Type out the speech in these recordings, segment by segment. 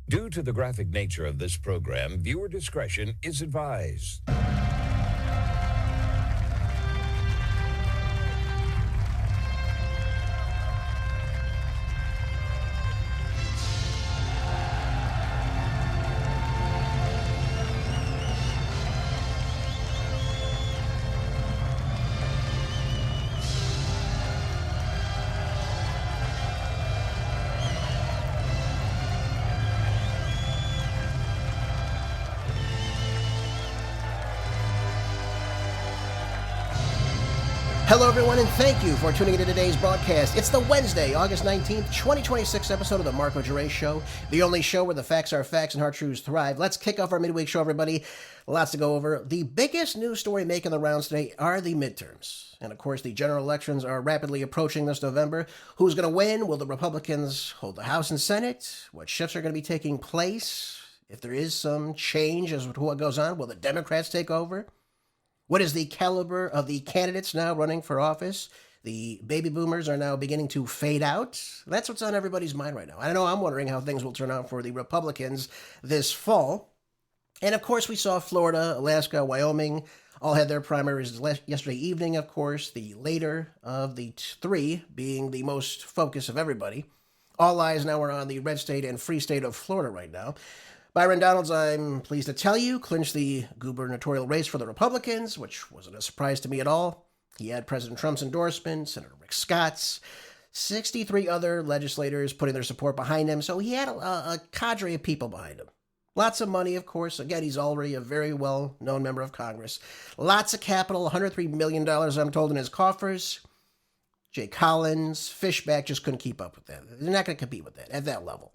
Due to the graphic nature of this program, viewer discretion is advised. Hello, everyone, and thank you for tuning into today's broadcast. It's the Wednesday, August 19th, 2026 episode of the Marco Geray Show, the only show where the facts are facts and hard truths thrive. Let's kick off our midweek show, everybody. Lots to go over. The biggest news story making the rounds today are the midterms. And, of course, the general elections are rapidly approaching this November. Who's going to win? Will the Republicans hold the House and Senate? What shifts are going to be taking place? If there is some change as to what goes on, will the Democrats take over? What is the caliber of the candidates now running for office? The baby boomers are now beginning to fade out. That's what's on everybody's mind right now. I know I'm wondering how things will turn out for the Republicans this fall. And of course, we saw Florida, Alaska, Wyoming all had their primaries yesterday evening, of course, the later of the three being the most focus of everybody. All eyes now are on the red state and free state of Florida right now. Byron Donalds, I'm pleased to tell you, clinched the gubernatorial race for the Republicans, which wasn't a surprise to me at all. He had President Trump's endorsement, Senator Rick Scott's, 63 other legislators putting their support behind him, so he had a cadre of people behind him. Lots of money, of course. Again, he's already a very well-known member of Congress. Lots of capital, $103 million, I'm told, in his coffers. Jay Collins, Fishback just couldn't keep up with that. They're not going to compete with that at that level.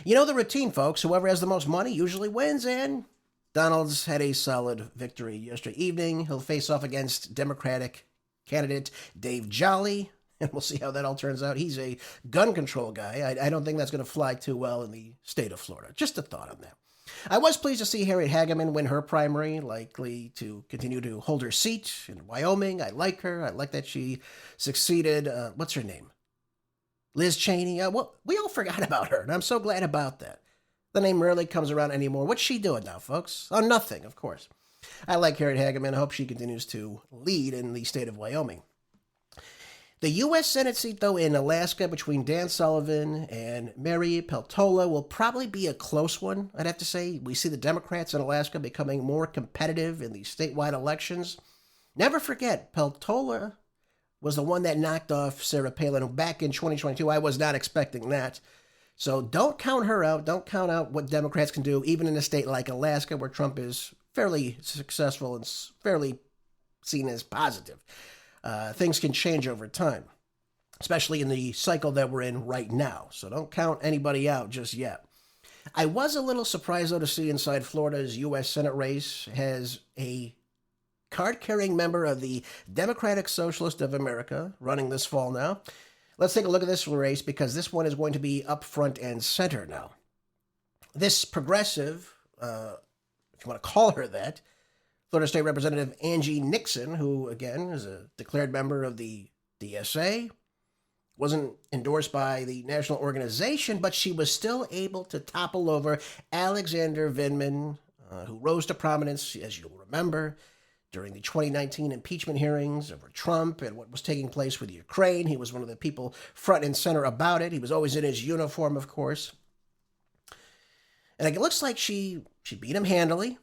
You know the routine, folks. Whoever has the most money usually wins, and Donalds had a solid victory yesterday evening. He'll face off against Democratic candidate Dave Jolly, and we'll see how that all turns out. He's a gun control guy. I don't think that's going to fly too well in the state of Florida. Just a thought on that. I was pleased to see Harriet Hageman win her primary, likely to continue to hold her seat in Wyoming. I like her. I like that she succeeded. What's her name? Liz Cheney, well, we all forgot about her, and I'm so glad about that. The name rarely comes around anymore. What's she doing now, folks? Oh, nothing, of course. I like Harriet Hageman. I hope she continues to lead in the state of Wyoming. The U.S. Senate seat, though, in Alaska between Dan Sullivan and Mary Peltola will probably be a close one, I'd have to say. We see the Democrats in Alaska becoming more competitive in the statewide elections. Never forget, Peltola was the one that knocked off Sarah Palin back in 2022. I was not expecting that. So don't count her out. Don't count out what Democrats can do, even in a state like Alaska, where Trump is fairly successful and fairly seen as positive. Things can change over time, especially in the cycle that we're in right now. So don't count anybody out just yet. I was a little surprised, though, to see inside Florida's U.S. Senate race has a card-carrying member of the Democratic Socialist of America running this fall now. Let's take a look at this race because this one is going to be up front and center now. This progressive, if you want to call her that, Florida State Representative Angie Nixon, who, again, is a declared member of the DSA, wasn't endorsed by the national organization, but she was still able to topple over Alexander Vindman, who rose to prominence, as you'll remember, during the 2019 impeachment hearings over Trump and what was taking place with Ukraine. He was one of the people front and center about it. He was always in his uniform, of course. And it looks like she beat him handily.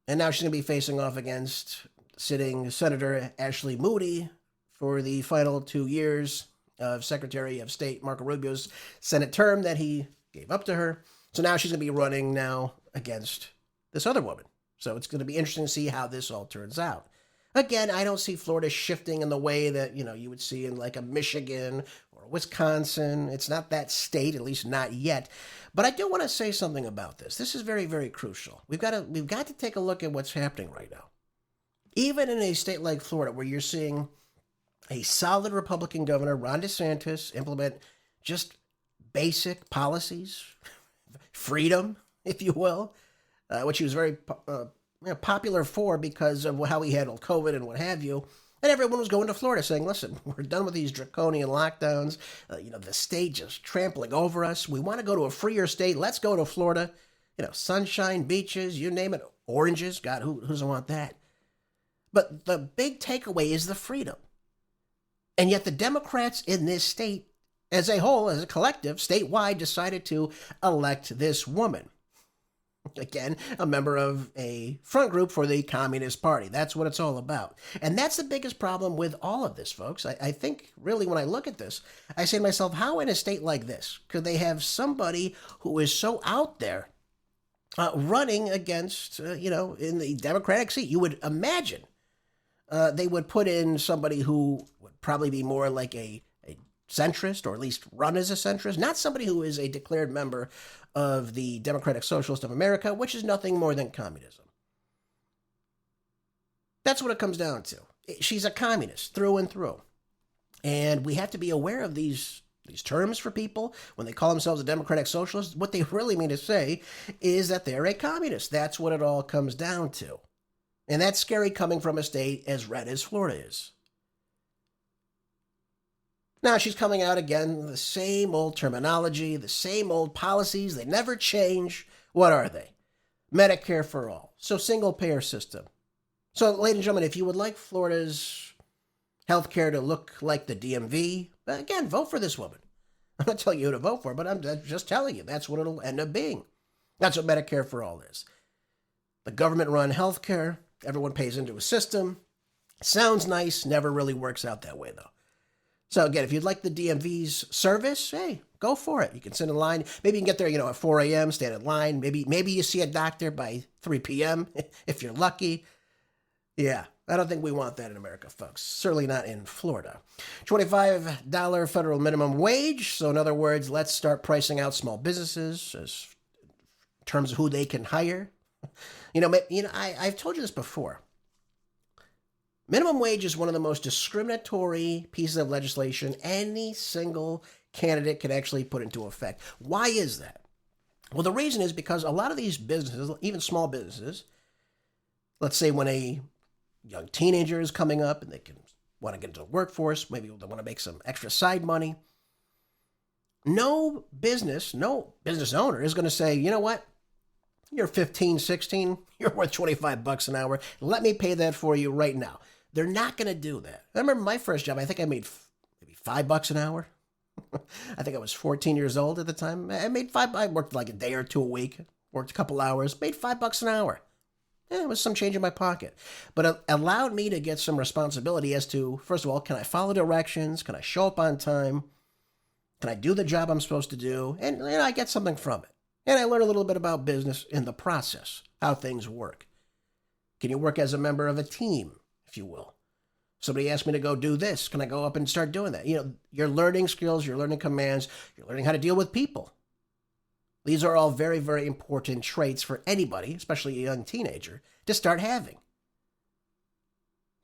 And now she's going to be facing off against sitting Senator Ashley Moody for the final 2 years of Secretary of State Marco Rubio's Senate term that he gave up to her. So now she's going to be running now against this other woman. So it's going to be interesting to see how this all turns out. Again, I don't see Florida shifting in the way that, you would see in like a Michigan or Wisconsin. It's not that state, at least not yet. But I do want to say something about this. This is very, very crucial. We've got to take a look at what's happening right now. Even in a state like Florida, where you're seeing a solid Republican governor, Ron DeSantis, implement just basic policies, freedom, if you will, which he was very popular for because of how he handled COVID and what have you. And everyone was going to Florida saying, listen, we're done with these draconian lockdowns. The state just trampling over us. We want to go to a freer state. Let's go to Florida. Sunshine, beaches, you name it. Oranges. God, who doesn't want that? But the big takeaway is the freedom. And yet the Democrats in this state, as a whole, as a collective, statewide, decided to elect this woman. Again, a member of a front group for the Communist Party. That's what it's all about. And that's the biggest problem with all of this, folks. I think, really, when I look at this, I say to myself, how in a state like this could they have somebody who is so out there running against, in the Democratic seat? You would imagine they would put in somebody who would probably be more like a centrist, or at least run as a centrist, not somebody who is a declared member of the Democratic Socialist of America, which is nothing more than communism. That's what it comes down to. She's a communist through and through. And we have to be aware of these terms for people when they call themselves a Democratic Socialist. What they really mean to say is that they're a communist. That's what it all comes down to. And that's scary coming from a state as red as Florida is. Now she's coming out again, the same old terminology, the same old policies. They never change. What are they? Medicare for all. So single payer system. So, ladies and gentlemen, if you would like Florida's healthcare to look like the DMV, again, vote for this woman. I'm not telling you who to vote for, but I'm just telling you that's what it'll end up being. That's what Medicare for all is. The government-run healthcare, everyone pays into a system. Sounds nice, never really works out that way, though. So again, if you'd like the DMV's service, hey, go for it. You can sit in line. Maybe you can get there, at 4 a.m., stand in line. Maybe you see a doctor by 3 p.m. if you're lucky. Yeah, I don't think we want that in America, folks. Certainly not in Florida. $25 federal minimum wage. So in other words, let's start pricing out small businesses as in terms of who they can hire. I've told you this before. Minimum wage is one of the most discriminatory pieces of legislation any single candidate can actually put into effect. Why is that? Well, the reason is because a lot of these businesses, even small businesses, let's say when a young teenager is coming up and they want to get into the workforce, maybe they want to make some extra side money. No business owner is going to say, you know what? You're 15, 16, you're worth $25 an hour. Let me pay that for you right now. They're not going to do that. I remember my first job, I think I made maybe $5 an hour. I think I was 14 years old at the time. I worked like a day or two a week, worked a couple hours, made $5 an hour. It was some change in my pocket. But it allowed me to get some responsibility as to, first of all, can I follow directions? Can I show up on time? Can I do the job I'm supposed to do? And I get something from it. And I learned a little bit about business in the process, how things work. Can you work as a member of a team, if you will? Somebody asked me to go do this. Can I go up and start doing that? You're learning skills, you're learning commands, you're learning how to deal with people. These are all very, very important traits for anybody, especially a young teenager, to start having.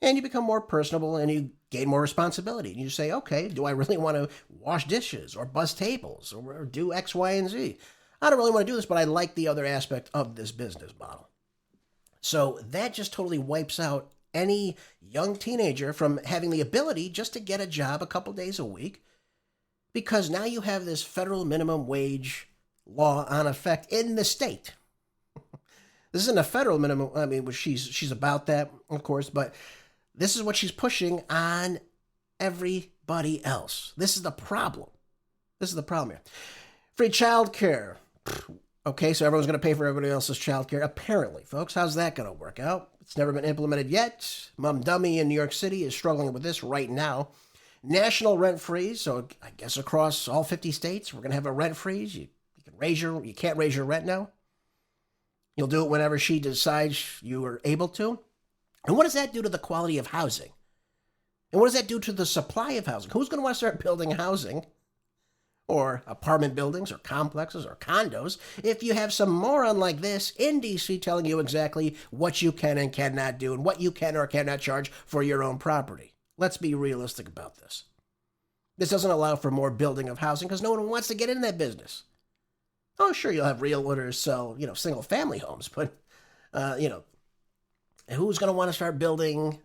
And you become more personable and you gain more responsibility. And you say, okay, do I really want to wash dishes or buzz tables or do X, Y, and Z? I don't really want to do this, but I like the other aspect of this business model. So that just totally wipes out any young teenager from having the ability just to get a job a couple days a week, because now you have this federal minimum wage law on effect in the state. This isn't a federal minimum. I mean, she's about that, of course, but this is what she's pushing on everybody else. This is the problem. This is the problem here. Free child care. Okay, so everyone's going to pay for everybody else's child care. Apparently, folks, how's that going to work out? It's never been implemented yet. Mom Dummy in New York City is struggling with this right now. National rent freeze. So I guess across all 50 states, we're going to have a rent freeze. You can't raise your rent now. You'll do it whenever she decides you are able to. And what does that do to the quality of housing? And what does that do to the supply of housing? Who's going to want to start building housing or apartment buildings or complexes or condos if you have some moron like this in D.C. telling you exactly what you can and cannot do and what you can or cannot charge for your own property? Let's be realistic about this. This doesn't allow for more building of housing because no one wants to get in that business. Oh, sure, you'll have realtors sell, single-family homes, but, who's going to want to start building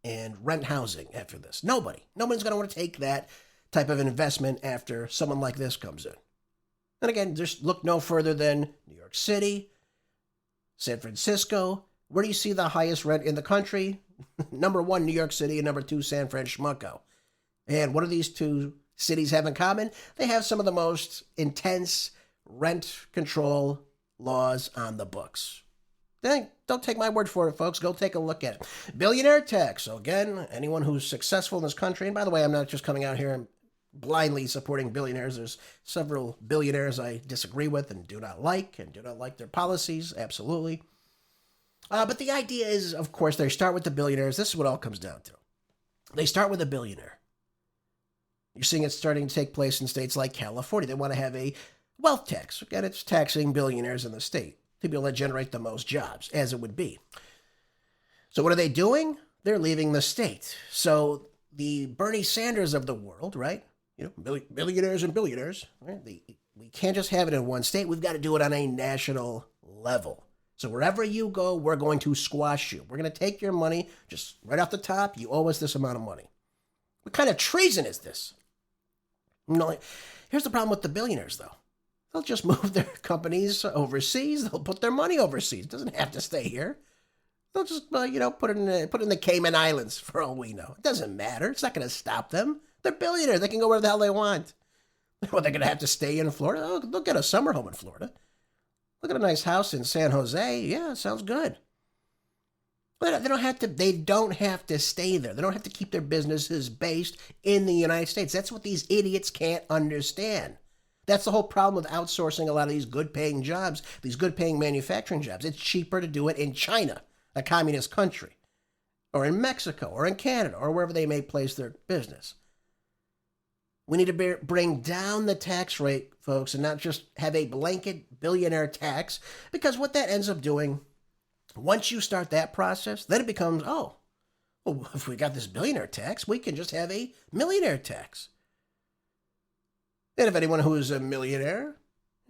and rent housing after this. Nobody's going to want to take that type of investment after someone like this comes in. And again, just look no further than New York City, San Francisco. Where do you see the highest rent in the country? Number 1, New York City, and number 2, San Francisco. And what do these two cities have in common? They have some of the most intense rent control laws on the books. Don't take my word for it, folks. Go take a look at it. Billionaire tax. So again, anyone who's successful in this country, and by the way, I'm not just coming out here and blindly supporting billionaires. There's several billionaires I disagree with and do not like their policies, absolutely. But the idea is, of course, they start with the billionaires. This is what it all comes down to. They start with a billionaire. You're seeing it starting to take place in states like California. They want to have a wealth tax. Again, it's taxing billionaires in the state, people that generate the most jobs, as it would be. So what are they doing? They're leaving the state. So the Bernie Sanders of the world, right? Billionaires and billionaires, right? We can't just have it in one state. We've got to do it on a national level. So wherever you go, we're going to squash you. We're going to take your money just right off the top. You owe us this amount of money. What kind of treason is this? Here's the problem with the billionaires, though. They'll just move their companies overseas. They'll put their money overseas. It doesn't have to stay here. They'll just, put it in the Cayman Islands for all we know. It doesn't matter. It's not going to stop them. They're billionaires. They can go where the hell they want. Well, they're going to have to stay in Florida. Oh, they'll get a summer home in Florida. Look at a nice house in San Jose. Yeah, sounds good. But they don't have to stay there. They don't have to keep their businesses based in the United States. That's what these idiots can't understand. That's the whole problem with outsourcing a lot of these good-paying jobs, these good-paying manufacturing jobs. It's cheaper to do it in China, a communist country, or in Mexico, or in Canada, or wherever they may place their business. We need to bring down the tax rate, folks, and not just have a blanket billionaire tax, because what that ends up doing, once you start that process, then it becomes, if we got this billionaire tax, we can just have a millionaire tax. And if anyone who is a millionaire,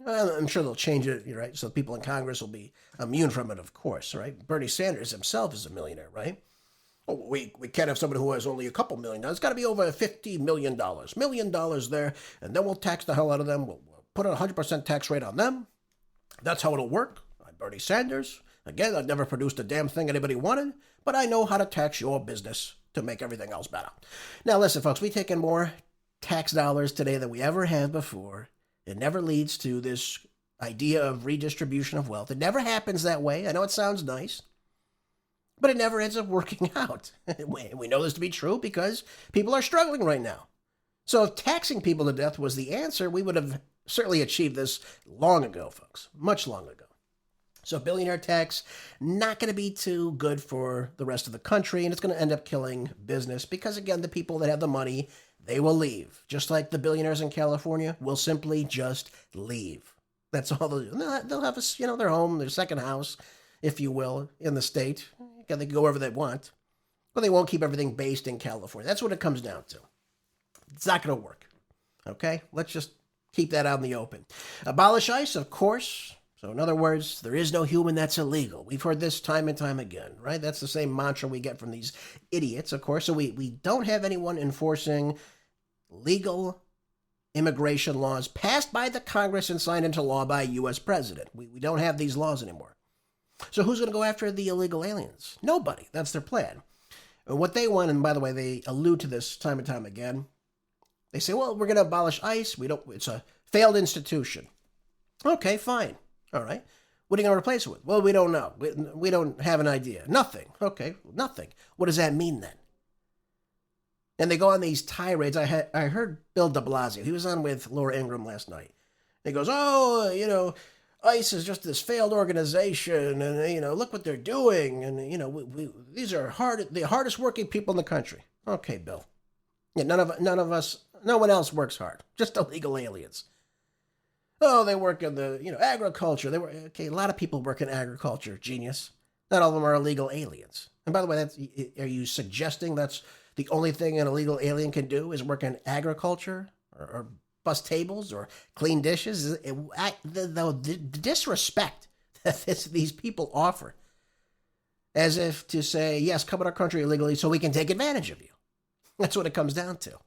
I'm sure they'll change it, right? So people in Congress will be immune from it, of course, right? Bernie Sanders himself is a millionaire, right? We can't have somebody who has only a couple $1 million. It's got to be over $50 million. $1 million there, and then we'll tax the hell out of them. We'll put a 100% tax rate on them. That's how it'll work. I'm Bernie Sanders. Again, I've never produced a damn thing anybody wanted, but I know how to tax your business to make everything else better. Now, listen, folks, we take in more tax dollars today than we ever have before. It never leads to this idea of redistribution of wealth. It never happens that way. I know it sounds nice, but it never ends up working out. We know this to be true because people are struggling right now. So if taxing people to death was the answer, we would have certainly achieved this long ago, folks, much long ago. So billionaire tax, not going to be too good for the rest of the country, and it's going to end up killing business because, again, the people that have the money, they will leave. Just like the billionaires in California will simply just leave. That's all they'll do. They'll have their home, their second house, if you will, in the state. They can go wherever they want, but they won't keep everything based in California. That's what it comes down to. It's not going to work. Okay? Let's just keep that out in the open. Abolish ICE, of course. So in other words, there is no human that's illegal. We've heard this time and time again, right? That's the same mantra we get from these idiots, of course. So we don't have anyone enforcing legal immigration laws passed by the Congress and signed into law by a U.S. president. We don't have these laws anymore. So who's going to go after the illegal aliens? Nobody. That's their plan. And what they want, and by the way, they allude to this time and time again. They say, well, we're going to abolish ICE. It's a failed institution. Okay, fine. All right. What are you going to replace it with? Well, we don't know. We don't have an idea. Nothing. Okay, nothing. What does that mean then? And they go on these tirades. I heard Bill de Blasio. He was on with Laura Ingraham last night. He goes, ICE is just this failed organization, and, look what they're doing. And, these are the hardest working people in the country. Okay, Bill. Yeah, no one else works hard. Just illegal aliens. Oh, they work in the, agriculture. A lot of people work in agriculture, genius. Not all of them are illegal aliens. And by the way, are you suggesting that's the only thing an illegal alien can do is work in agriculture or bus tables or clean dishes? The disrespect that these people offer. as if to say, yes, come in our country illegally so we can take advantage of you. That's what it comes down to.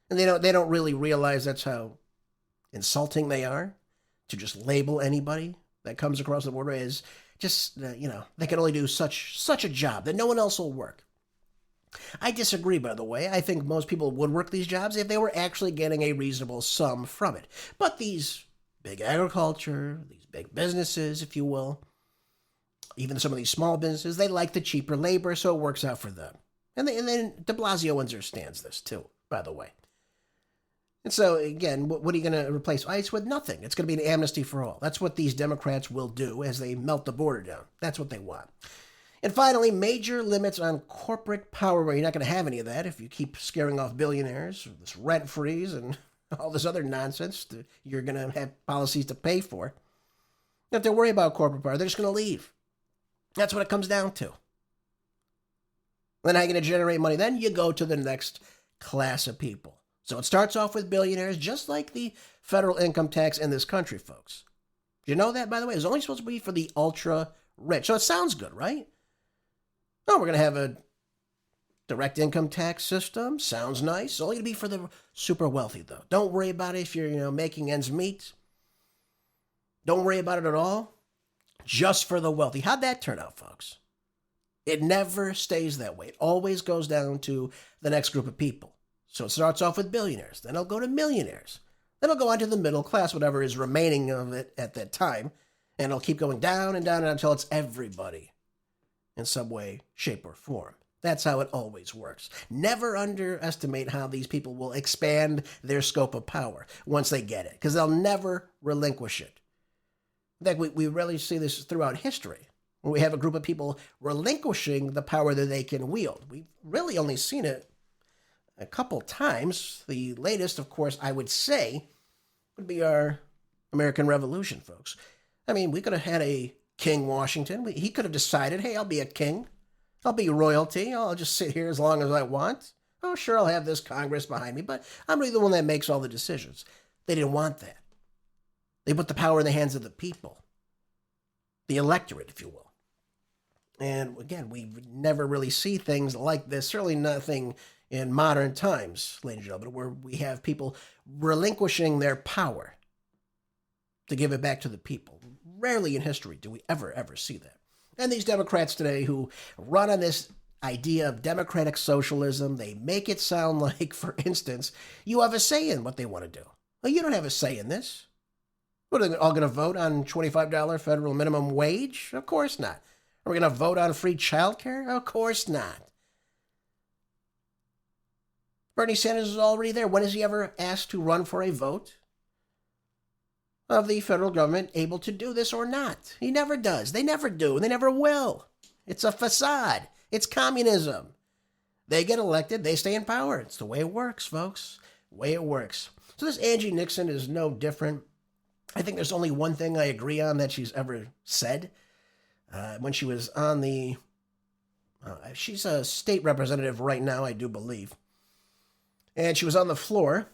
And they don't really realize that's how insulting they are to just label anybody that comes across the border as just, they can only do such a job that no one else will work. I disagree, by the way. I think most people would work these jobs if they were actually getting a reasonable sum from it. But these big agriculture, these big businesses, if you will, even some of these small businesses, they like the cheaper labor, so it works out for them. And then de Blasio understands this too, by the way. And so, again, what are you going to replace ICE with? Nothing. It's going to be an amnesty for all. That's what these Democrats will do as they melt the border down. That's what they want. And finally, major limits on corporate power, where you're not going to have any of that if you keep scaring off billionaires, this rent freeze, and all this other nonsense that you're going to have policies to pay for. You don't have to worry about corporate power. They're just going to leave. That's what it comes down to. Then how are you going to generate money? Then you go to the next class of people. So it starts off with billionaires, just like the federal income tax in this country, folks. You know that, by the way? It's only supposed to be for the ultra rich. So it sounds good, right? Oh, we're going to have a direct income tax system. Sounds nice. It's only going to be for the super wealthy, though. Don't worry about it if you're, making ends meet. Don't worry about it at all. Just for the wealthy. How'd that turn out, folks? It never stays that way. It always goes down to the next group of people. So it starts off with billionaires. Then it'll go to millionaires. Then it'll go on to the middle class, whatever is remaining of it at that time. And it'll keep going down and down until it's everybody in some way, shape, or form. That's how it always works. Never underestimate how these people will expand their scope of power once they get it, because they'll never relinquish it. In fact, we really see this throughout history, when we have a group of people relinquishing the power that they can wield. We've really only seen it a couple times. The latest, of course, I would say, would be our American Revolution, folks. I mean, we could have had a King Washington. He could have decided, hey, I'll be a king. I'll be royalty. I'll just sit here as long as I want. Oh, sure, I'll have this Congress behind me, but I'm really the one that makes all the decisions. They didn't want that. They put the power in the hands of the people, the electorate, if you will. And again, we never really see things like this, certainly nothing in modern times, ladies and gentlemen, where we have people relinquishing their power to give it back to the people. Rarely in history do we ever see that. And these Democrats today who run on this idea of democratic socialism, they make it sound like, for instance, you have a say in what they want to do. Well, you don't have a say in this. What, are they all going to vote on $25 federal minimum wage? Of course not. Are we going to vote on free childcare? Of course not. Bernie Sanders is already there. When is he ever asked to run for a vote of the federal government able to do this or not? He never does. They never do, and they never will. It's a facade. It's communism. They get elected, they stay in power. It's the way it works, folks. The way it works. So this Angie Nixon is no different. I think there's only one thing I agree on that she's ever said. When she was on the... she's a state representative right now, I do believe. And she was on the floor,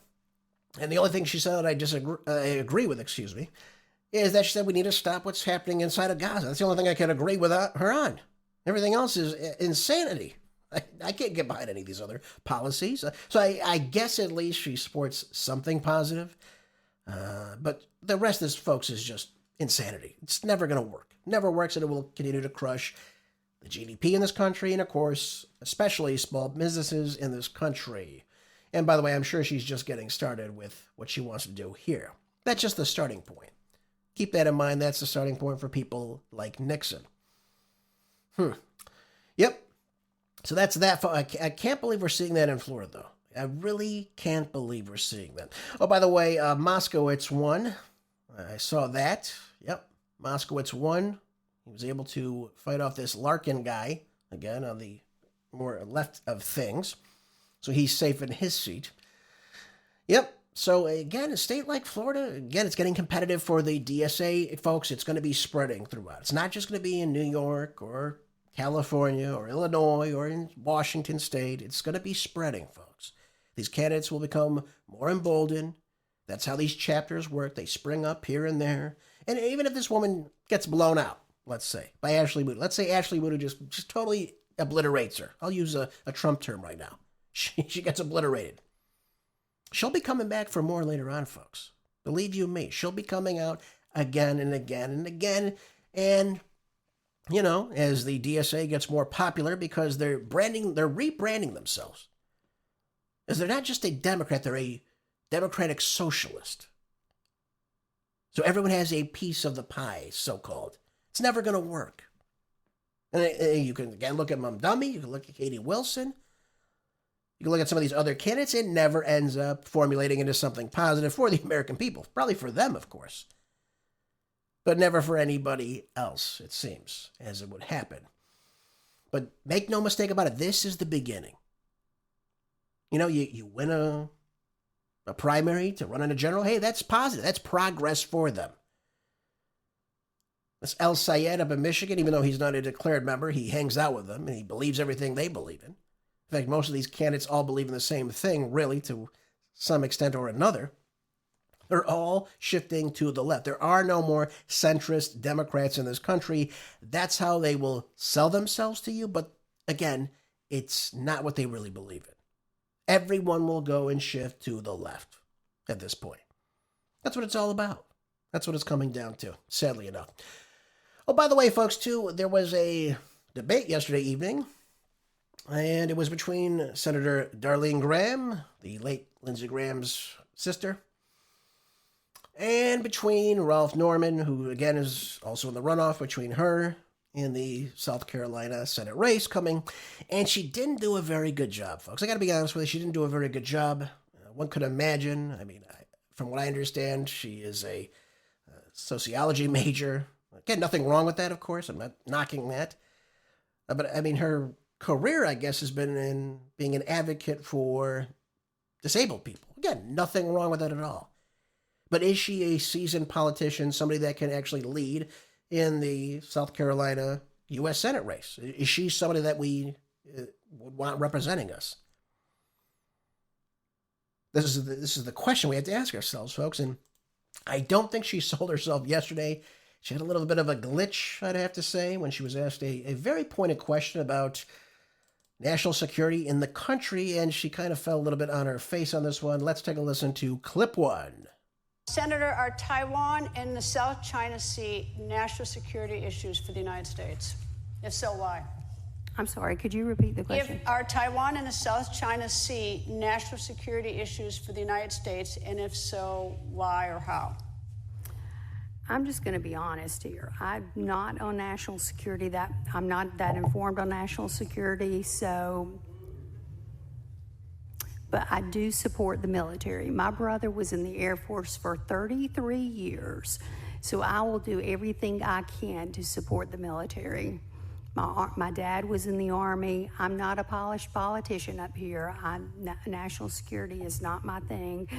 and the only thing she said I agree with, is that she said we need to stop what's happening inside of Gaza. That's the only thing I can agree with her on. Everything else is insanity. I can't get behind any of these other policies. So I guess at least she supports something positive. But the rest of this, folks, is just insanity. It's never going to work. Never works, and it will continue to crush the GDP in this country, and of course, especially small businesses in this country. And by the way, I'm sure she's just getting started with what she wants to do here. That's just the starting point. Keep that in mind. That's the starting point for people like Nixon. Yep. So that's that. I can't believe we're seeing that in Florida, though. I really can't believe we're seeing that. Oh, by the way, Moskowitz won. I saw that. Yep. Moskowitz won. He was able to fight off this Larkin guy, again, on the more left of things. So he's safe in his seat. Yep. So again, a state like Florida, again, it's getting competitive for the DSA, folks. It's going to be spreading throughout. It's not just going to be in New York or California or Illinois or in Washington State. It's going to be spreading, folks. These candidates will become more emboldened. That's how these chapters work. They spring up here and there. And even if this woman gets blown out, let's say, by Ashley Moody. Let's say Ashley Moody just totally obliterates her. I'll use a Trump term right now. She gets obliterated. She'll be coming back for more later on, folks. Believe you me, she'll be coming out again and again and again. And, you know, as the DSA gets more popular because they're rebranding themselves. As they're not just a Democrat, they're a democratic socialist. So everyone has a piece of the pie, so-called. It's never going to work. And you can, again, look at Mum Dummy. You can look at Katie Wilson. You can look at some of these other candidates. It never ends up formulating into something positive for the American people. Probably for them, of course. But never for anybody else, it seems, as it would happen. But make no mistake about it, this is the beginning. You know, you win a primary to run in a general. Hey, that's positive. That's progress for them. This El Sayed up in Michigan, even though he's not a declared member, he hangs out with them and he believes everything they believe in. In fact, most of these candidates all believe in the same thing, really, to some extent or another. They're all shifting to the left. There are no more centrist Democrats in this country. That's how they will sell themselves to you. But again, it's not what they really believe in. Everyone will go and shift to the left at this point. That's what it's all about. That's what it's coming down to, sadly enough. Oh, by the way, folks, too, there was a debate yesterday evening. And it was between Senator Darline Graham, the late Lindsey Graham's sister, and between Ralph Norman, who again is also in the runoff between her and the South Carolina Senate race coming. And she didn't do a very good job, folks. I got to be honest with you, she didn't do a very good job. One could imagine. I mean, from what I understand, she is a sociology major. Again, nothing wrong with that, of course. I'm not knocking that. But I mean, her career, I guess, has been in being an advocate for disabled people. Again, nothing wrong with that at all. But is she a seasoned politician, somebody that can actually lead in the South Carolina U.S. Senate race? Is she somebody that we would want representing us? This is the question we have to ask ourselves, folks. And I don't think she sold herself yesterday. She had a little bit of a glitch, I'd have to say, when she was asked a very pointed question about national security in the country, and she kind of fell a little bit on her face on this one. Let's take a listen to clip one. Senator, are Taiwan and the South China Sea national security issues for the United States? If so, why? I'm sorry, could you repeat the question? Are Taiwan and the South China Sea national security issues for the United States, and if so, why or how? I'm just going to be honest here. I'm not on national security. I'm not that informed on national security, but I do support the military. My brother was in the Air Force for 33 years, so I will do everything I can to support the military. My dad was in the Army. I'm not a polished politician up here. National security is not my thing.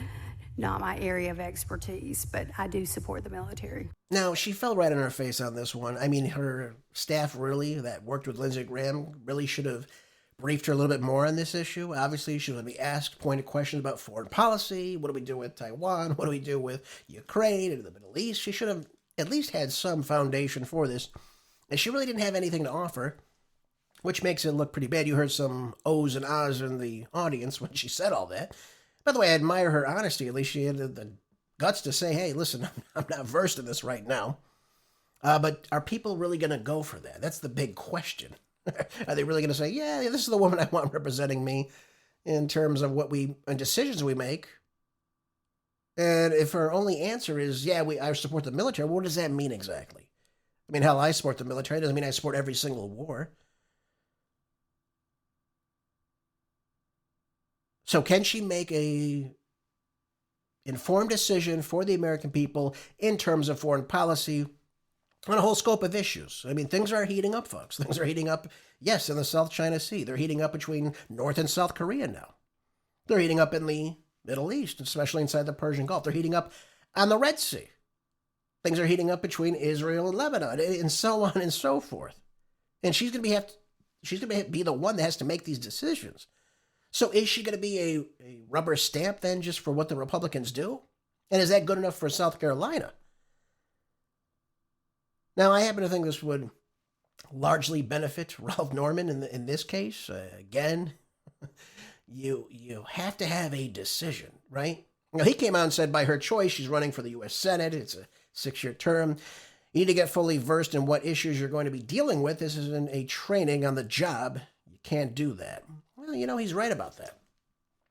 Not my area of expertise, but I do support the military. Now, she fell right on her face on this one. I mean, her staff really, that worked with Lindsey Graham, really should have briefed her a little bit more on this issue. Obviously, she would be asked pointed questions about foreign policy. What do we do with Taiwan? What do we do with Ukraine and the Middle East? She should have at least had some foundation for this. And she really didn't have anything to offer, which makes it look pretty bad. You heard some ohs and ahs in the audience when she said all that. By the way, I admire her honesty. At least she had the guts to say, hey, listen, I'm not versed in this right now. But are people really going to go for that? That's the big question. Are they really going to say, yeah, this is the woman I want representing me in terms of and decisions we make? And if her only answer is, yeah, I support the military, what does that mean exactly? I mean, hell, I support the military. It doesn't mean I support every single war. So can she make a informed decision for the American people in terms of foreign policy on a whole scope of issues? I mean, things are heating up, folks. Things are heating up, yes, in the South China Sea. They're heating up between North and South Korea now. They're heating up in the Middle East, especially inside the Persian Gulf. They're heating up on the Red Sea. Things are heating up between Israel and Lebanon, and so on and so forth. And she's going to be the one that has to make these decisions. So is she going to be a rubber stamp then just for what the Republicans do? And is that good enough for South Carolina? Now, I happen to think this would largely benefit Ralph Norman in this case. Again, you have to have a decision, right? Now, he came out and said by her choice, she's running for the U.S. Senate. It's a 6-year term. You need to get fully versed in what issues you're going to be dealing with. This isn't a training on the job. You can't do that. Well, he's right about that.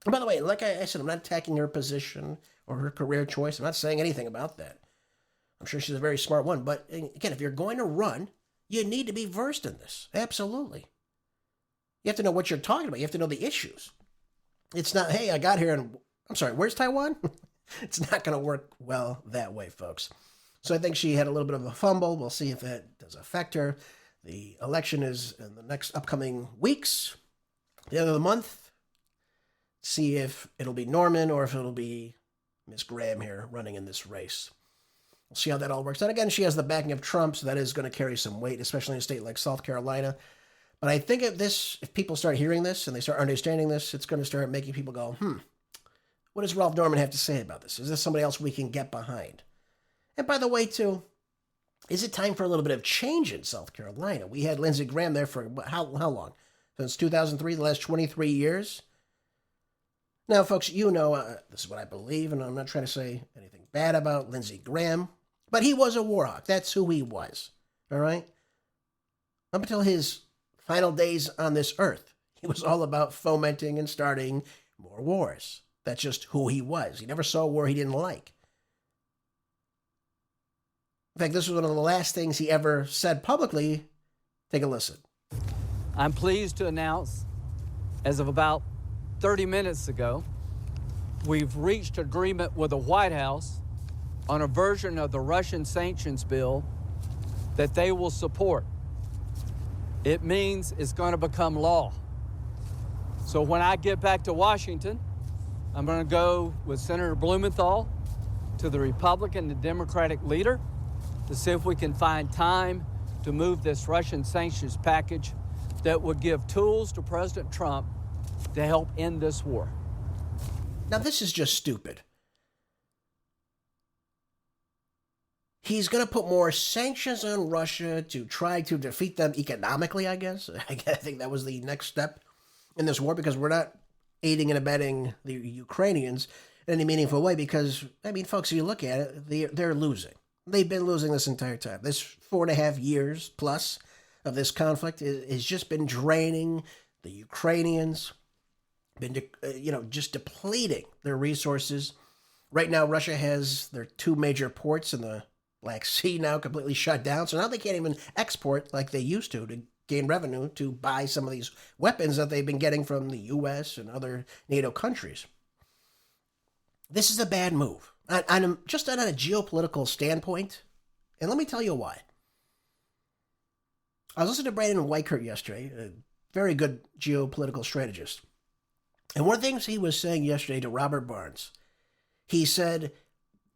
And by the way, like I said, I'm not attacking her position or her career choice. I'm not saying anything about that. I'm sure she's a very smart one. But again, if you're going to run, you need to be versed in this. Absolutely. You have to know what you're talking about. You have to know the issues. It's not, hey, I got here and, I'm sorry, where's Taiwan? It's not going to work well that way, folks. So I think she had a little bit of a fumble. We'll see if that does affect her. The election is in the next upcoming weeks, the end of the month. See if it'll be Norman or if it'll be Miss Graham here running in this race. We'll see how that all works. And again, she has the backing of Trump, so that is going to carry some weight, especially in a state like South Carolina. But I think if people start hearing this and they start understanding this, it's going to start making people go, what does Ralph Norman have to say about this? Is this somebody else we can get behind? And by the way, too, is it time for a little bit of change in South Carolina? We had Lindsey Graham there for how long? Since 2003, the last 23 years? Now, folks, this is what I believe, and I'm not trying to say anything bad about Lindsey Graham, but he was a war hawk. That's who he was, all right? Up until his final days on this earth, he was all about fomenting and starting more wars. That's just who he was. He never saw a war he didn't like. In fact, this was one of the last things he ever said publicly. Take a listen. I'm pleased to announce, as of about 30 minutes ago, we've reached agreement with the White House on a version of the Russian sanctions bill that they will support. It means it's going to become law. So when I get back to Washington, I'm going to go with Senator Blumenthal to the Republican and Democratic leader to see if we can find time to move this Russian sanctions package that would give tools to President Trump to help end this war. Now, this is just stupid. He's going to put more sanctions on Russia to try to defeat them economically, I guess. I think that was the next step in this war, because we're not aiding and abetting the Ukrainians in any meaningful way because, folks, if you look at it, they're losing. They've been losing this entire time. This 4.5 years plus of this conflict has just been draining the Ukrainians, been just depleting their resources. Right now, Russia has their 2 major ports in the Black Sea now completely shut down. So now they can't even export like they used to gain revenue to buy some of these weapons that they've been getting from the U.S. and other NATO countries. This is a bad move. Just on a geopolitical standpoint, and let me tell you why. I was listening to Brandon Weichert yesterday, a very good geopolitical strategist. And one of the things he was saying yesterday to Robert Barnes, he said,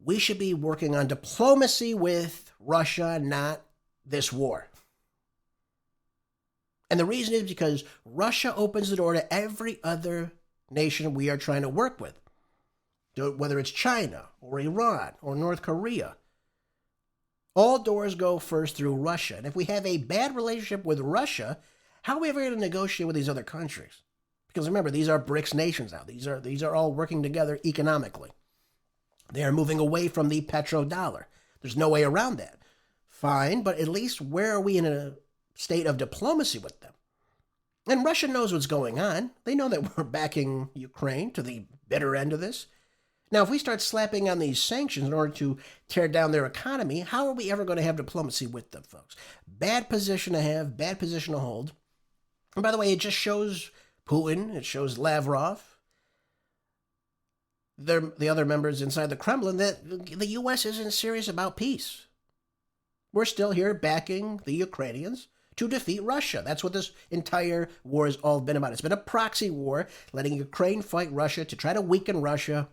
we should be working on diplomacy with Russia, not this war. And the reason is because Russia opens the door to every other nation we are trying to work with, whether it's China or Iran or North Korea. All doors go first through Russia. And if we have a bad relationship with Russia, how are we ever going to negotiate with these other countries? Because remember, these are BRICS nations now. These are all working together economically. They are moving away from the petrodollar. There's no way around that. Fine, but at least where are we in a state of diplomacy with them? And Russia knows what's going on. They know that we're backing Ukraine to the bitter end of this. Now, if we start slapping on these sanctions in order to tear down their economy, how are we ever going to have diplomacy with them, folks? Bad position to have, bad position to hold. And by the way, it just shows Putin, it shows Lavrov, the other members inside the Kremlin, that the U.S. isn't serious about peace. We're still here backing the Ukrainians to defeat Russia. That's what this entire war has all been about. It's been a proxy war, letting Ukraine fight Russia to try to weaken Russia.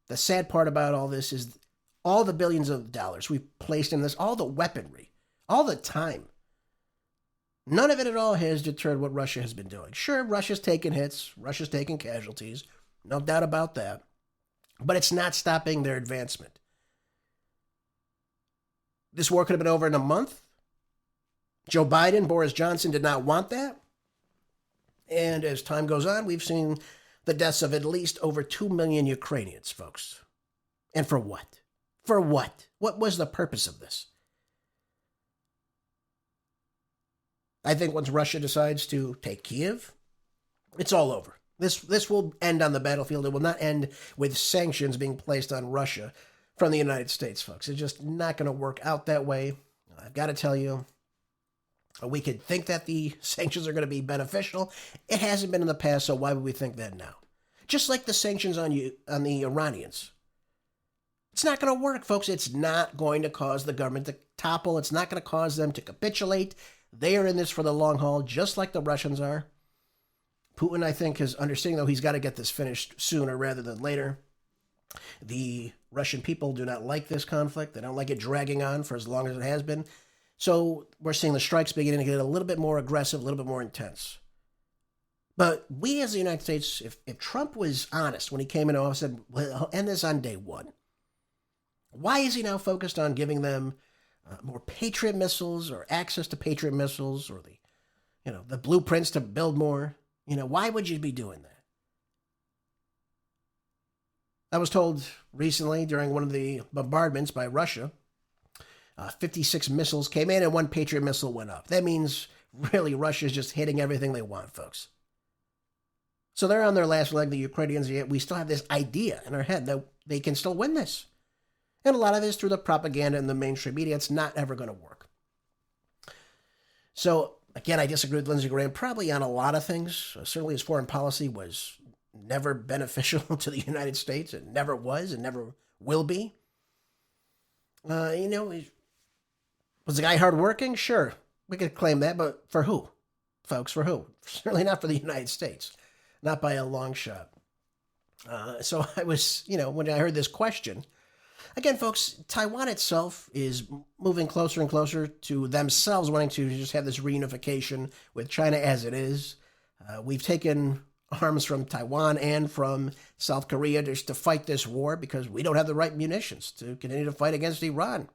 The sad part about all this is all the billions of dollars we've placed in this, all the weaponry, all the time. None of it at all has deterred what Russia has been doing. Sure, Russia's taken hits, Russia's taken casualties, no doubt about that. But it's not stopping their advancement. This war could have been over in a month. Joe Biden, Boris Johnson did not want that. And as time goes on, we've seen the deaths of at least over 2 million Ukrainians, folks. And for what? For what? What was the purpose of this? I think once Russia decides to take Kyiv, it's all over. This will end on the battlefield. It will not end with sanctions being placed on Russia from the United States, folks. It's just not going to work out that way. I've got to tell you, we could think that the sanctions are going to be beneficial. It hasn't been in the past, so why would we think that now? Just like the sanctions on the Iranians. It's not going to work, folks. It's not going to cause the government to topple. It's not going to cause them to capitulate. They are in this for the long haul, just like the Russians are. Putin, I think, is understanding, though, he's got to get this finished sooner rather than later. The Russian people do not like this conflict. They don't like it dragging on for as long as it has been. So we're seeing the strikes beginning to get a little bit more aggressive, a little bit more intense. But we as the United States, if Trump was honest when he came into office and said, well, I'll end this on day one, why is he now focused on giving them more Patriot missiles or access to Patriot missiles or the blueprints to build more? Why would you be doing that? I was told recently during one of the bombardments by Russia, 56 missiles came in and 1 Patriot missile went up. That means really Russia's just hitting everything they want, folks. So they're on their last leg, the Ukrainians, yet we still have this idea in our head that they can still win this. And a lot of it is through the propaganda and the mainstream media. It's not ever going to work. So, again, I disagree with Lindsey Graham probably on a lot of things. Certainly his foreign policy was never beneficial to the United States. It never was and never will be. Was the guy hardworking? Sure, we could claim that, but for who? Folks, for who? Certainly not for the United States. Not by a long shot. So I was, when I heard this question, again, folks, Taiwan itself is moving closer and closer to themselves wanting to just have this reunification with China as it is. We've taken arms from Taiwan and from South Korea just to fight this war because we don't have the right munitions to continue to fight against Iran.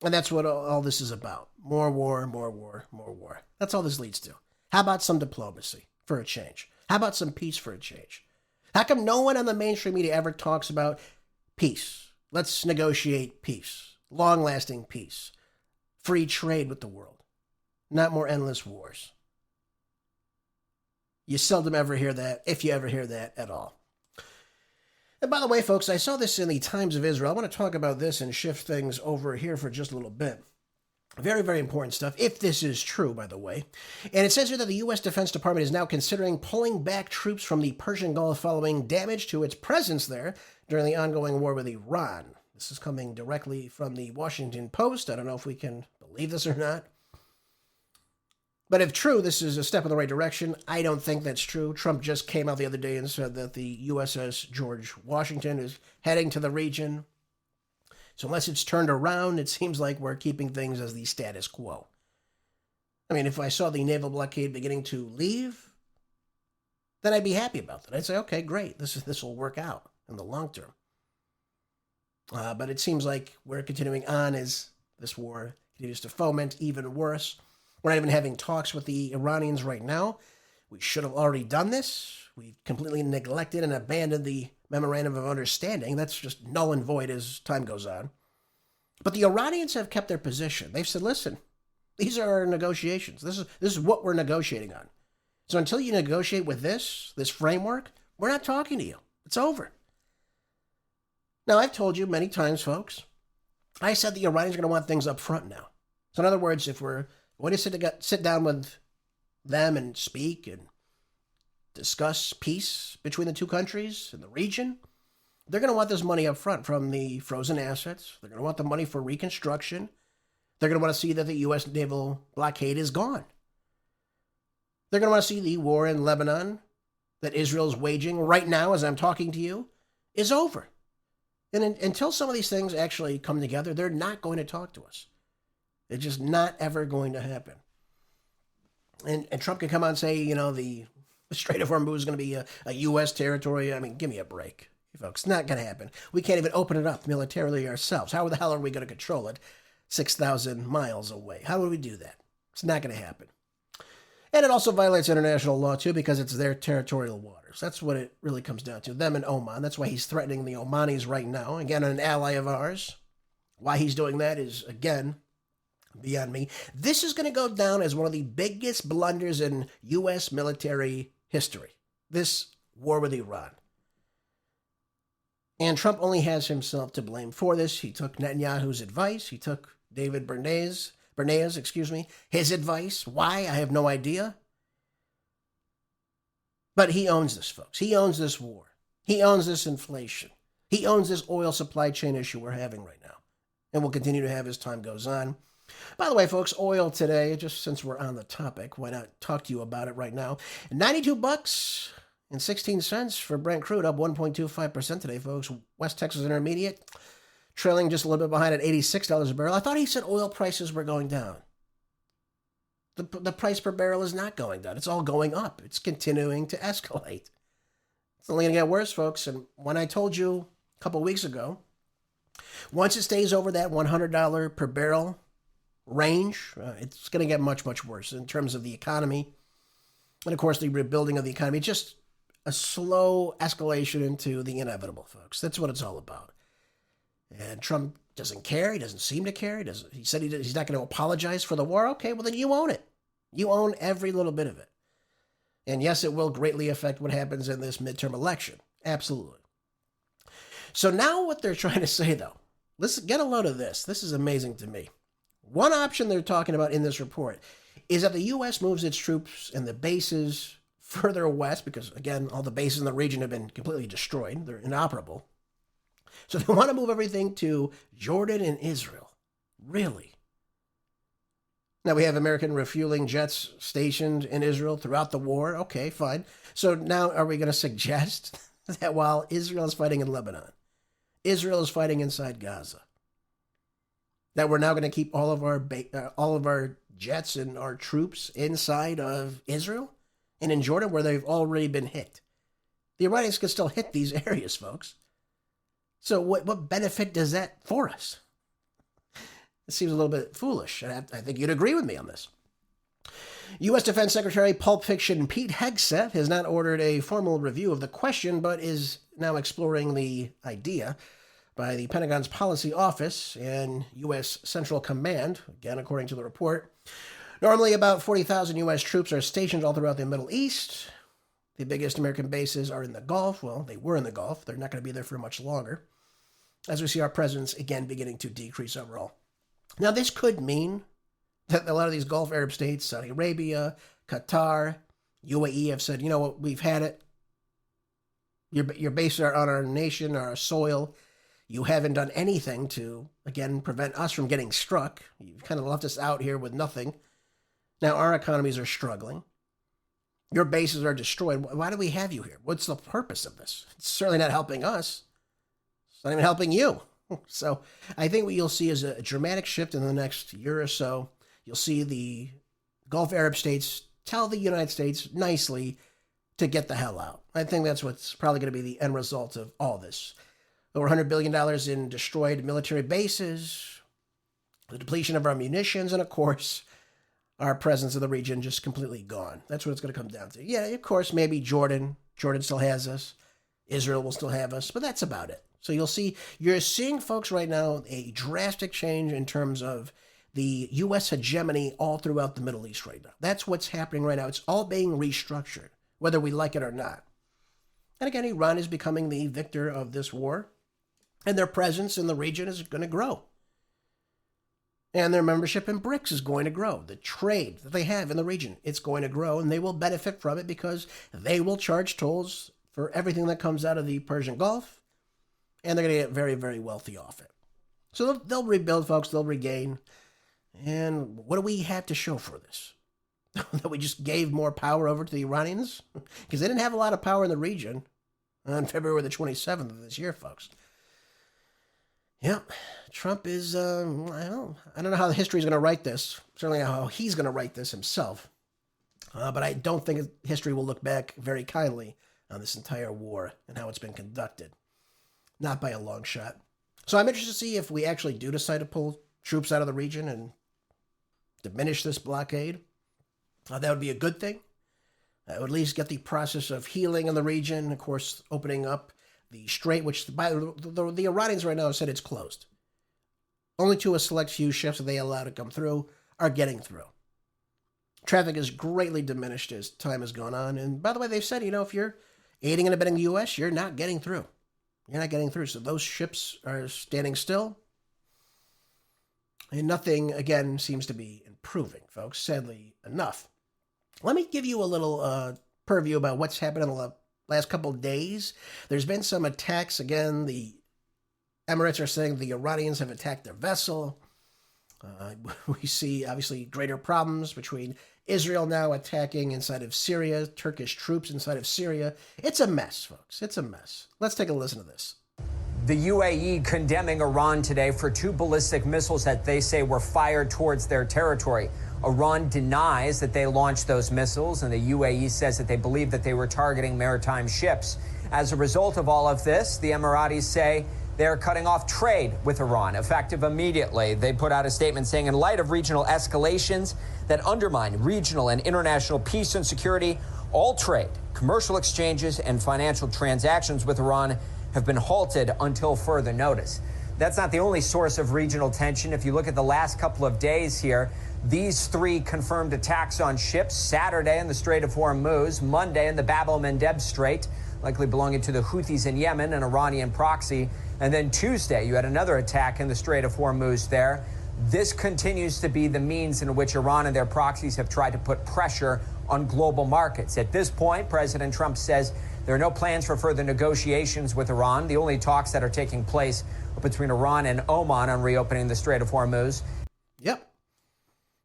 And that's what all this is about. More war, more war, more war. That's all this leads to. How about some diplomacy for a change? How about some peace for a change? How come no one on the mainstream media ever talks about peace? Let's negotiate peace, long-lasting peace, free trade with the world, not more endless wars. You seldom ever hear that, if you ever hear that at all. And by the way, folks, I saw this in the Times of Israel. I want to talk about this and shift things over here for just a little bit. Very, very important stuff, if this is true, by the way. And it says here that the U.S. Defense Department is now considering pulling back troops from the Persian Gulf following damage to its presence there during the ongoing war with Iran. This is coming directly from the Washington Post. I don't know if we can believe this or not. But if true, this is a step in the right direction. I don't think that's true. Trump just came out the other day and said that the USS George Washington is heading to the region. So unless it's turned around, it seems like we're keeping things as the status quo. I mean, if I saw the naval blockade beginning to leave, then I'd be happy about that. I'd say, okay, great. This will work out in the long term. But it seems like we're continuing on as this war continues to foment even worse. We're not even having talks with the Iranians right now. We should have already done this. We completely neglected and abandoned the Memorandum of Understanding. That's just null and void as time goes on. But the Iranians have kept their position. They've said, listen, these are our negotiations. This is what we're negotiating on. So until you negotiate with this framework, we're not talking to you. It's over. Now, I've told you many times, folks, I said the Iranians are going to want things up front now. So in other words, if we're going to sit down with them and speak and discuss peace between the two countries in the region, they're going to want this money up front from the frozen assets. They're going to want the money for reconstruction. They're going to want to see that the U.S. naval blockade is gone. They're going to want to see the war in Lebanon that Israel's waging right now as I'm talking to you is over. And until some of these things actually come together, they're not going to talk to us. It's just not ever going to happen. And Trump can come out and say, the Strait of Hormuz is going to be a U.S. territory. I mean, give me a break. folks. It's not going to happen. We can't even open it up militarily ourselves. How the hell are we going to control it 6,000 miles away? How would we do that? It's not going to happen. And it also violates international law, too, because it's their territorial waters. That's what it really comes down to, them and Oman. That's why he's threatening the Omanis right now. Again, an ally of ours. Why he's doing that is, again, beyond me. This is going to go down as one of the biggest blunders in U.S. military history. This war with Iran. And Trump only has himself to blame for this. He took Netanyahu's advice. He took David Bernays, his advice. Why? I have no idea. But he owns this, folks. He owns this war. He owns this inflation. He owns this oil supply chain issue we're having right now. And will continue to have as time goes on. By the way, folks, oil today, just since we're on the topic, why not talk to you about it right now? $92.16 for Brent crude, up 1.25% today, folks. West Texas Intermediate trailing just a little bit behind at $86 a barrel. I thought he said oil prices were going down. The price per barrel is not going down. It's all going up. It's continuing to escalate. It's only going to get worse, folks. And when I told you a couple weeks ago, once it stays over that $100 per barrel range, it's going to get much, much worse in terms of the economy. And, of course, the rebuilding of the economy. Just a slow escalation into the inevitable, folks. That's what it's all about. And Trump doesn't care. He doesn't seem to care. He said he's not going to apologize for the war. Okay, well, then you own it. You own every little bit of it. And yes, it will greatly affect what happens in this midterm election. Absolutely. So now what they're trying to say, though, let's get a load of this. This is amazing to me. One option they're talking about in this report is that the U.S. moves its troops and the bases further west because, again, all the bases in the region have been completely destroyed. They're inoperable. So they want to move everything to Jordan and Israel. Really? Now we have American refueling jets stationed in Israel throughout the war. Okay, fine. So now are we going to suggest that while Israel is fighting in Lebanon, Israel is fighting inside Gaza, that we're now going to keep all of our jets and our troops inside of Israel and in Jordan where they've already been hit? The Iranians can still hit these areas, folks. So what benefit does that for us? It seems a little bit foolish. I think you'd agree with me on this. U.S. Defense Secretary Pulp Fiction Pete Hegseth has not ordered a formal review of the question, but is now exploring the idea by the Pentagon's Policy Office and U.S. Central Command, again, according to the report. Normally, about 40,000 U.S. troops are stationed all throughout the Middle East. The biggest American bases are in the Gulf. Well, they were in the Gulf. They're not going to be there for much longer, as we see our presence, again, beginning to decrease overall. Now, this could mean that a lot of these Gulf Arab states, Saudi Arabia, Qatar, UAE, have said, you know what, we've had it. Your bases are on our nation, our soil. You haven't done anything to, again, prevent us from getting struck. You've kind of left us out here with nothing. Now, our economies are struggling. Your bases are destroyed. Why do we have you here? What's the purpose of this? It's certainly not helping us. It's not even helping you. So I think what you'll see is a dramatic shift in the next year or so. You'll see the Gulf Arab states tell the United States nicely to get the hell out. I think that's what's probably going to be the end result of all this. Over $100 billion in destroyed military bases, the depletion of our munitions, and of course, our presence in the region just completely gone. That's what it's going to come down to. Yeah, of course, maybe Jordan still has us. Israel will still have us, but that's about it. So you're seeing, folks, right now, a drastic change in terms of the U.S. hegemony all throughout the Middle East right now. That's what's happening right now. It's all being restructured, whether we like it or not. And again, Iran is becoming the victor of this war, and their presence in the region is going to grow. And their membership in BRICS is going to grow. The trade that they have in the region, it's going to grow, and they will benefit from it because they will charge tolls for everything that comes out of the Persian Gulf, and they're going to get very, very wealthy off it. So they'll rebuild, folks. They'll regain. And what do we have to show for this? That we just gave more power over to the Iranians? Because they didn't have a lot of power in the region on February the 27th of this year, folks. Yep, Trump is, I don't know how the history is going to write this. Certainly how he's going to write this himself. But I don't think history will look back very kindly on this entire war and how it's been conducted. Not by a long shot. So I'm interested to see if we actually do decide to pull troops out of the region and diminish this blockade. That would be a good thing. That would at least get the process of healing in the region, of course, opening up the strait, which the Iranians right now have said it's closed. Only to a select few ships that they allow to come through are getting through. Traffic is greatly diminished as time has gone on. And by the way, they've said, if you're aiding and abetting the U.S., you're not getting through. You're not getting through. So those ships are standing still. And nothing, again, seems to be improving, folks, sadly enough. Let me give you a little purview about what's happened in the last couple of days. There's been some attacks. Again, the Emirates are saying the Iranians have attacked their vessel. We see, obviously, greater problems between Israel now attacking inside of Syria, Turkish troops inside of Syria. It's a mess, folks. It's a mess. Let's take a listen to this. The UAE condemning Iran today for 2 ballistic missiles that they say were fired towards their territory. Iran denies that they launched those missiles, and the UAE says that they believe that they were targeting maritime ships. As a result of all of this, the Emiratis say they're cutting off trade with Iran, effective immediately. They put out a statement saying, in light of regional escalations that undermine regional and international peace and security, all trade, commercial exchanges, and financial transactions with Iran have been halted until further notice. That's not the only source of regional tension. If you look at the last couple of days here, these 3 confirmed attacks on ships: Saturday in the Strait of Hormuz, Monday in the Bab el-Mandeb Strait, likely belonging to the Houthis in Yemen, an Iranian proxy. And then Tuesday, you had another attack in the Strait of Hormuz there. This continues to be the means in which Iran and their proxies have tried to put pressure on global markets. At this point, President Trump says there are no plans for further negotiations with Iran. The only talks that are taking place are between Iran and Oman on reopening the Strait of Hormuz. Yep.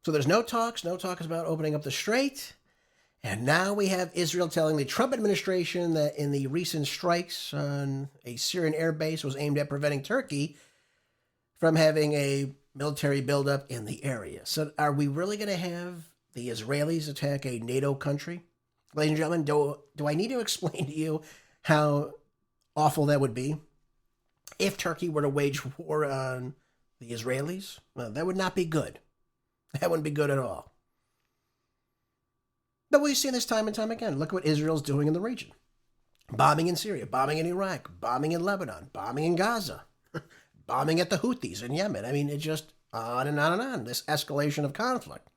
So there's no talks about opening up the strait. And now we have Israel telling the Trump administration that in the recent strikes on a Syrian airbase was aimed at preventing Turkey from having a military buildup in the area. So are we really going to have the Israelis attack a NATO country? Ladies and gentlemen, do I need to explain to you how awful that would be if Turkey were to wage war on the Israelis? Well, that would not be good. That wouldn't be good at all. But we've seen this time and time again. Look what Israel's doing in the region. Bombing in Syria, bombing in Iraq, bombing in Lebanon, bombing in Gaza, bombing at the Houthis in Yemen. I mean, it's just on and on and on, this escalation of conflict.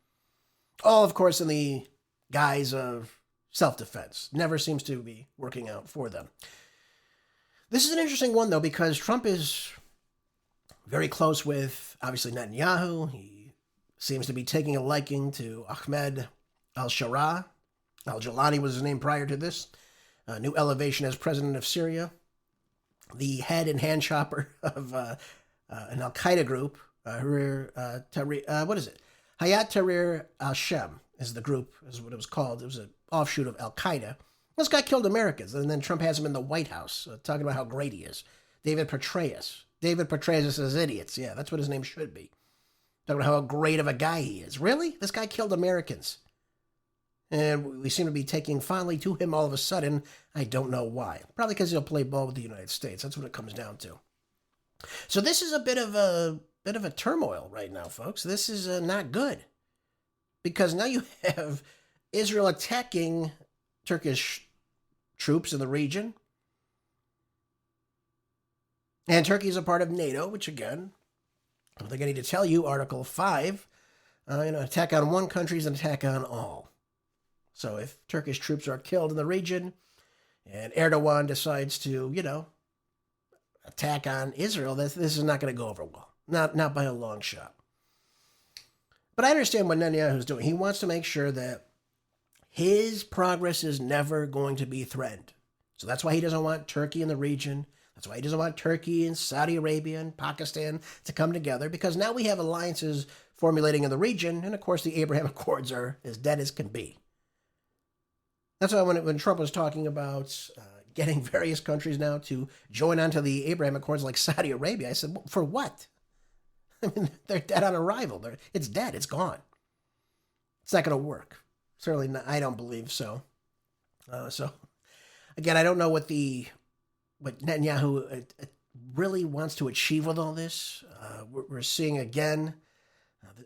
All, of course, in the guise of self-defense. Never seems to be working out for them. This is an interesting one, though, because Trump is very close with, obviously, Netanyahu. He seems to be taking a liking to Ahmed al-Shara. Al-Jilani was his name prior to this. New elevation as president of Syria. The head and hand chopper of an al-Qaeda group. Hayat Tahrir al-Sham is the group, is what it was called. It was an offshoot of al-Qaeda. This guy killed Americans, and then Trump has him in the White House, talking about how great he is. David Petraeus. David Petraeus is idiots. Yeah, that's what his name should be. Talking about how great of a guy he is. Really? This guy killed Americans. And we seem to be taking fondly to him all of a sudden. I don't know why. Probably because he'll play ball with the United States. That's what it comes down to. So this is a bit of a turmoil right now, folks. This is not good. Because now you have Israel attacking Turkish troops in the region. And Turkey is a part of NATO, which again, I don't think I need to tell you, Article 5, attack on one country is an attack on all. So if Turkish troops are killed in the region and Erdogan decides to, attack on Israel, this is not going to go over well. Not by a long shot. But I understand what Netanyahu's doing. He wants to make sure that his progress is never going to be threatened. So that's why he doesn't want Turkey in the region. That's why he doesn't want Turkey and Saudi Arabia and Pakistan to come together, because now we have alliances formulating in the region, and of course the Abraham Accords are as dead as can be. That's why when Trump was talking about getting various countries now to join onto the Abraham Accords like Saudi Arabia, I said, well, for what? I mean, they're dead on arrival. It's dead. It's gone. It's not going to work. Certainly not, I don't believe so. So, again, I don't know what Netanyahu really wants to achieve with all this. We're seeing again,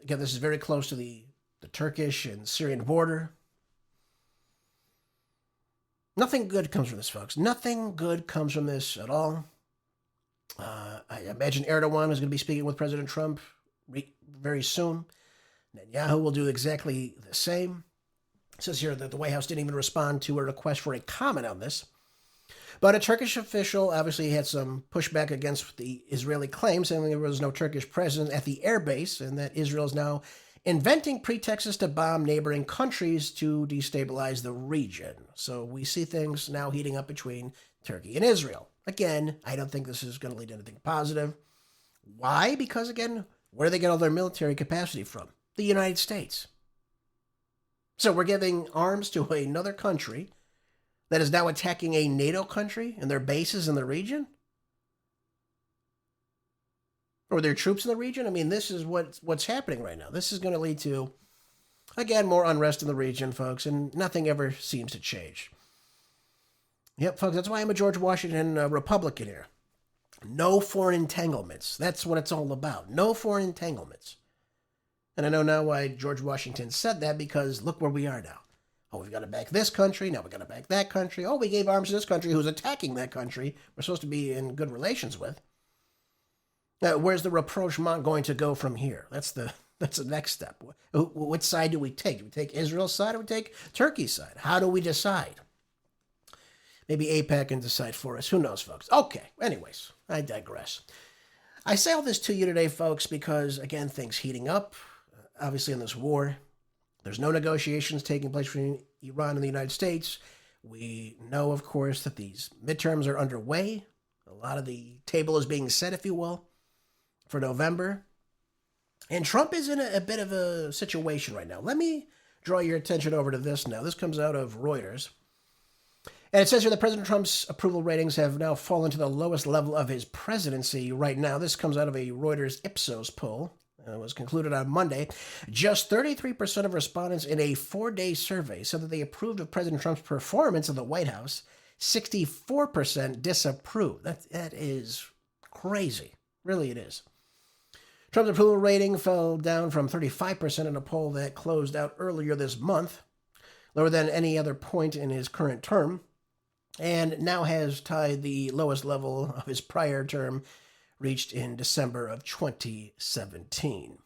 this is very close to the Turkish and Syrian border. Nothing good comes from this, folks. Nothing good comes from this at all. I imagine Erdogan is going to be speaking with President Trump very soon. Netanyahu will do exactly the same. It says here that the White House didn't even respond to a request for a comment on this. But a Turkish official obviously had some pushback against the Israeli claim, saying there was no Turkish presence at the airbase and that Israel is now inventing pretexts to bomb neighboring countries to destabilize the region. So we see things now heating up between Turkey and Israel. Again, I don't think this is going to lead to anything positive. Why? Because, again, where do they get all their military capacity from? The United States. So we're giving arms to another country that is now attacking a NATO country and their bases in the region? Or their troops in the region? I mean, this is what's happening right now. This is going to lead to, again, more unrest in the region, folks, and nothing ever seems to change. Yep, folks, that's why I'm a George Washington Republican here. No foreign entanglements. That's what it's all about. No foreign entanglements. And I know now why George Washington said that, because look where we are now. Oh, we've got to back this country. Now we've got to back that country. Oh, we gave arms to this country who's attacking that country we're supposed to be in good relations with. Now, where's the rapprochement going to go from here? That's the next step. Which side do we take? Do we take Israel's side or do we take Turkey's side? How do we decide? Maybe AIPAC can decide for us. Who knows, folks? Okay, anyways, I digress. I say all this to you today, folks, because, again, things heating up. Obviously, in this war, there's no negotiations taking place between Iran and the United States. We know, of course, that these midterms are underway. A lot of the table is being set, if you will, for November. And Trump is in a bit of a situation right now. Let me draw your attention over to this now. This comes out of Reuters. And it says here that President Trump's approval ratings have now fallen to the lowest level of his presidency right now. This comes out of a Reuters Ipsos poll. It was concluded on Monday. Just 33% of respondents in a 4-day survey said that they approved of President Trump's performance in the White House. 64% disapproved. That is crazy. Really, it is. Trump's approval rating fell down from 35% in a poll that closed out earlier this month, lower than any other point in his current term, and now has tied the lowest level of his prior term, reached in December of 2017.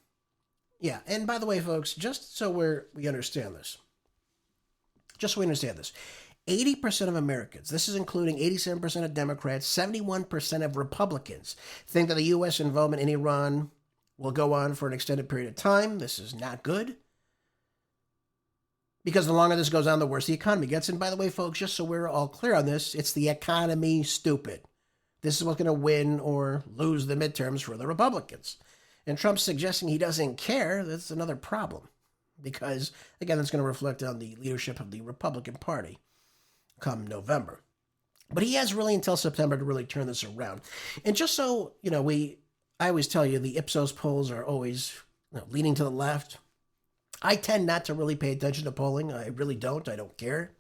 Yeah, and by the way, folks, just so we understand this, 80% of Americans, this is including 87% of Democrats, 71% of Republicans, think that the U.S. involvement in Iran will go on for an extended period of time. This is not good, because the longer this goes on, the worse the economy gets. And by the way, folks, just so we're all clear on this, it's the economy, stupid. This is what's going to win or lose the midterms for the Republicans. And Trump's suggesting he doesn't care. That's another problem, because, again, that's going to reflect on the leadership of the Republican Party come November. But he has really until September to really turn this around. And just so, I always tell you, the Ipsos polls are always leaning to the left. I tend not to really pay attention to polling. I really don't. I don't care.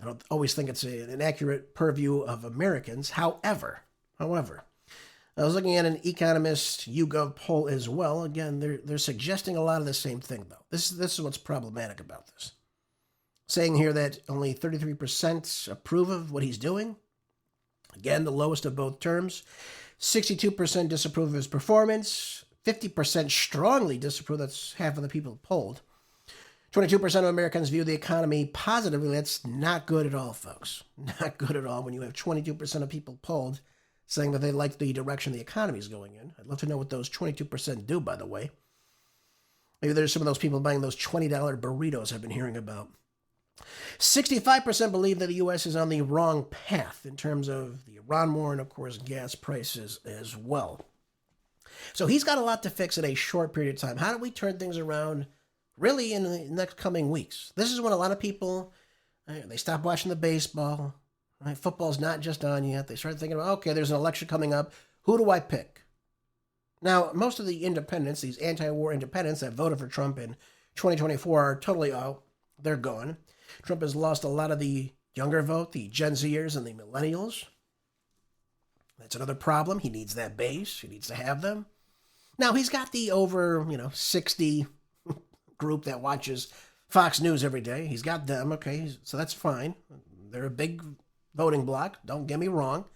I don't always think it's an accurate purview of Americans. However, I was looking at an Economist YouGov poll as well. Again, they're suggesting a lot of the same thing, though. This is what's problematic about this. Saying here that only 33% approve of what he's doing. Again, the lowest of both terms. 62% disapprove of his performance. 50% strongly disapprove. That's half of the people polled. 22% of Americans view the economy positively. That's not good at all, folks. Not good at all when you have 22% of people polled saying that they like the direction the economy is going in. I'd love to know what those 22% do, by the way. Maybe there's some of those people buying those $20 burritos I've been hearing about. 65% believe that the U.S. is on the wrong path in terms of the Iran war and, of course, gas prices as well. So he's got a lot to fix in a short period of time. How do we turn things around really in the next coming weeks? This is when a lot of people, they stop watching the baseball. Right? Football's not just on yet. They start thinking about, okay, there's an election coming up. Who do I pick? Now, most of the independents, these anti-war independents that voted for Trump in 2024 are totally out. They're gone. Trump has lost a lot of the younger vote, the Gen Zers and the millennials. That's another problem. He needs that base. He needs to have them. Now, he's got the over, 60 group that watches Fox News every day. He's got them, okay, so that's fine. They're a big voting bloc, don't get me wrong.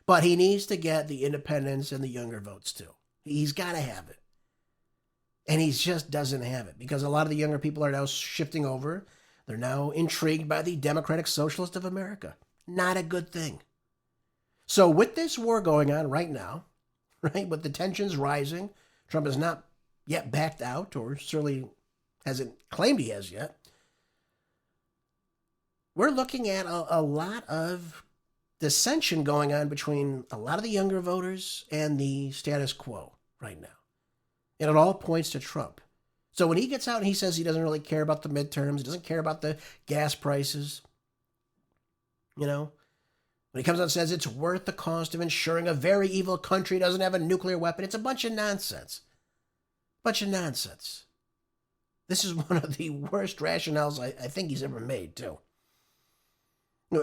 But he needs to get the independents and the younger votes, too. He's got to have it. And he just doesn't have it because a lot of the younger people are now shifting over. They're now intrigued by the Democratic Socialist of America. Not a good thing. So with this war going on right now, right, with the tensions rising, Trump has not yet backed out, or certainly hasn't claimed he has yet. We're looking at a lot of dissension going on between a lot of the younger voters and the status quo right now. And it all points to Trump. So when he gets out and he says he doesn't really care about the midterms, he doesn't care about the gas prices, when he comes out and says it's worth the cost of ensuring a very evil country doesn't have a nuclear weapon, it's a bunch of nonsense. Bunch of nonsense. This is one of the worst rationales I think he's ever made, too.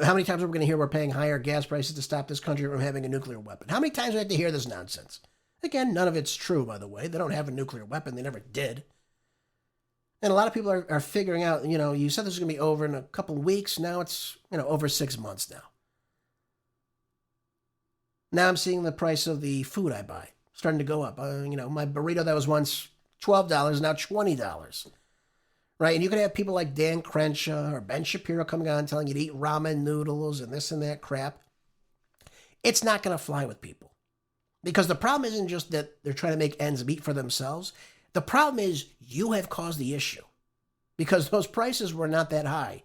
How many times are we going to hear we're paying higher gas prices to stop this country from having a nuclear weapon? How many times do we have to hear this nonsense? Again, none of it's true, by the way. They don't have a nuclear weapon. They never did. And a lot of people are figuring out, you said this was going to be over in a couple of weeks. Now it's, over 6 months now. Now I'm seeing the price of the food I buy starting to go up. My burrito that was once $12 is now $20. Right? And you can have people like Dan Crenshaw or Ben Shapiro coming on telling you to eat ramen noodles and this and that crap. It's not going to fly with people. Because the problem isn't just that they're trying to make ends meet for themselves. The problem is you have caused the issue. Because those prices were not that high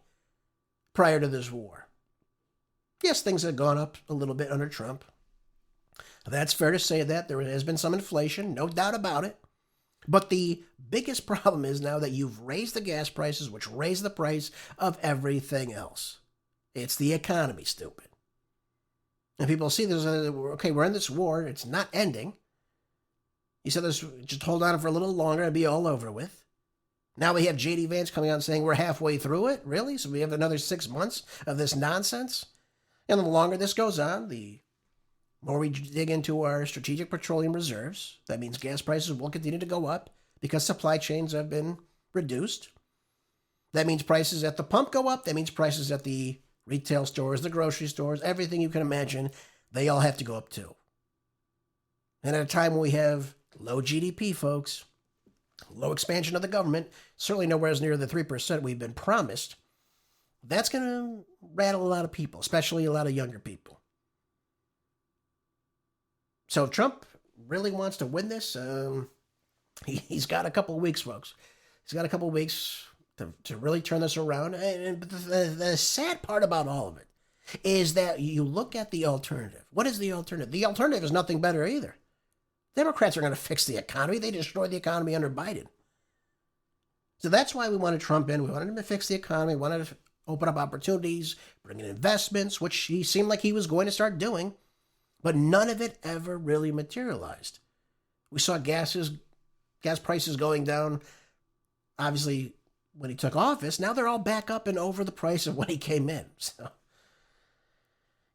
prior to this war. Yes, things have gone up a little bit under Trump. That's fair to say that. There has been some inflation, no doubt about it. But the biggest problem is now that you've raised the gas prices, which raise the price of everything else. It's the economy, stupid. And people see this, okay, we're in this war. It's not ending. You said this, just hold on for a little longer and be all over with. Now we have J.D. Vance coming out and saying we're halfway through it. Really? So we have another 6 months of this nonsense? And the longer this goes on, the more we dig into our strategic petroleum reserves. That means gas prices will continue to go up because supply chains have been reduced. That means prices at the pump go up. That means prices at the retail stores, the grocery stores, everything you can imagine, they all have to go up too. And at a time when we have low GDP, folks, low expansion of the government, certainly nowhere near the 3% we've been promised, that's going to rattle a lot of people, especially a lot of younger people. So if Trump really wants to win this, he's got a couple of weeks, folks. He's got a couple of weeks to really turn this around. But the sad part about all of it is that you look at the alternative. What is the alternative? The alternative is nothing better either. Democrats are going to fix the economy. They destroyed the economy under Biden. So that's why we wanted Trump in. We wanted him to fix the economy. We wanted to open up opportunities, bring in investments, which he seemed like he was going to start doing. But none of it ever really materialized. We saw gas prices going down, obviously, when he took office. Now they're all back up and over the price of when he came in. So,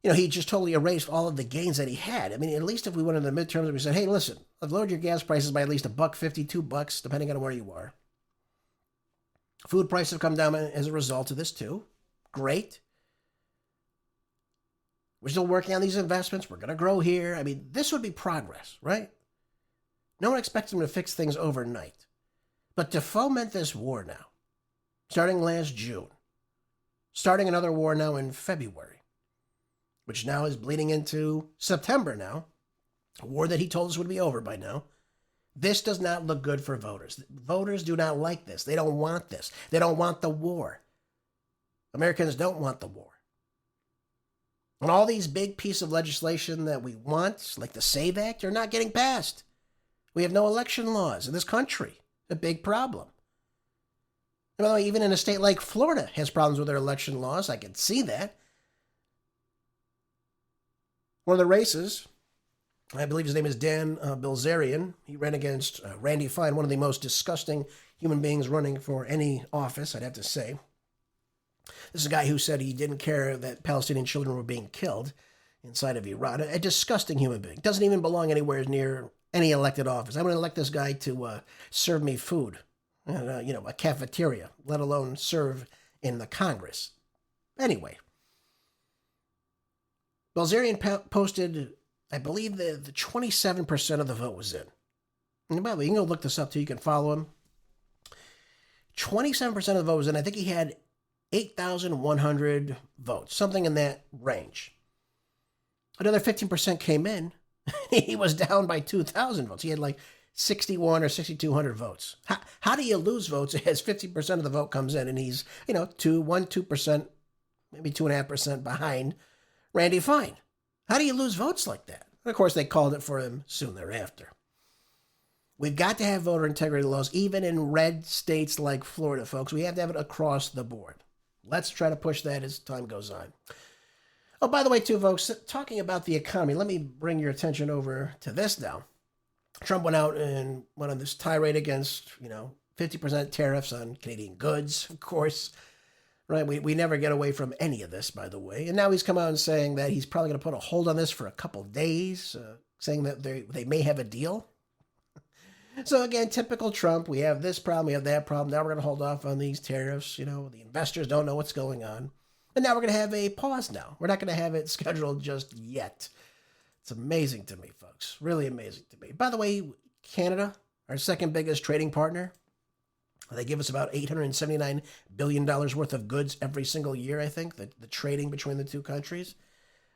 he just totally erased all of the gains that he had. I mean, at least if we went into the midterms and we said, hey, listen, I've lowered your gas prices by at least $1.50, $2, depending on where you are. Food prices have come down as a result of this too. Great. We're still working on these investments. We're going to grow here. I mean, this would be progress, right? No one expects him to fix things overnight. But to foment this war now, starting last June, starting another war now in February, which now is bleeding into September now, a war that he told us would be over by now, this does not look good for voters. Voters do not like this. They don't want this. They don't want the war. Americans don't want the war. And all these big pieces of legislation that we want, like the SAVE Act, are not getting passed. We have no election laws in this country. A big problem. And by the way, even in a state like Florida has problems with their election laws. I can see that. One of the races, I believe his name is Dan Bilzerian. He ran against Randy Fine, one of the most disgusting human beings running for any office, I'd have to say. This is a guy who said he didn't care that Palestinian children were being killed. inside of Iran. A disgusting human being. Doesn't even belong anywhere near any elected office. I'm going to elect this guy to serve me food, a cafeteria, let alone serve in the Congress. Anyway, Bilzerian posted, I believe the 27% of the vote was in. And by the way, you can go look this up too. You can follow him. 27% of the vote was in. I think he had 8,100 votes, something in that range. Another 15% came in. He was down by 2,000 votes. He had like 61 or 6,200 votes. How do you lose votes as 50% of the vote comes in and he's, 2%, maybe 2.5% behind Randy Fine? How do you lose votes like that? And of course, they called it for him soon thereafter. We've got to have voter integrity laws, even in red states like Florida, folks. We have to have it across the board. Let's try to push that as time goes on. Oh, by the way, too, folks, talking about the economy, let me bring your attention over to this now. Trump went out and went on this tirade against, 50% tariffs on Canadian goods, of course. Right? We never get away from any of this, by the way. And now he's come out and saying that he's probably going to put a hold on this for a couple days, saying that they may have a deal. So again, typical Trump. We have this problem, we have that problem. Now we're going to hold off on these tariffs. The investors don't know what's going on. And now we're going to have a pause now. We're not going to have it scheduled just yet. It's amazing to me, folks. Really amazing to me. By the way, Canada, our second biggest trading partner, they give us about $879 billion worth of goods every single year, I think, the trading between the two countries.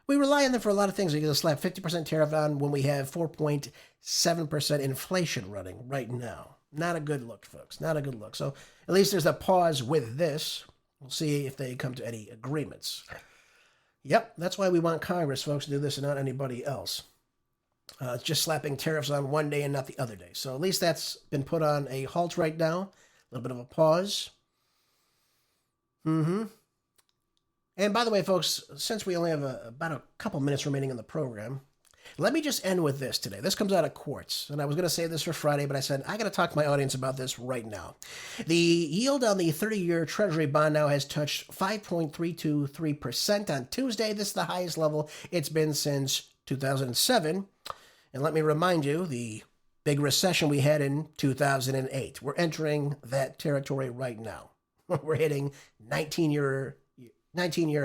We rely on them for a lot of things. We can slap 50% tariff on when we have 4.7% inflation running right now. Not a good look, folks. Not a good look. So at least there's a pause with this. We'll see if they come to any agreements. Yep, that's why we want Congress, folks, to do this and not anybody else. It's just slapping tariffs on one day and not the other day. So at least that's been put on a halt right now. A little bit of a pause. And by the way, folks, since we only have about a couple minutes remaining in the program, let me just end with this today. This comes out of Quartz, and I was going to say this for Friday, but I said, I got to talk to my audience about this right now. The yield on the 30-year Treasury bond now has touched 5.323% on Tuesday. This is the highest level it's been since 2007. And let me remind you, the big recession we had in 2008. We're entering that territory right now. We're hitting 19-year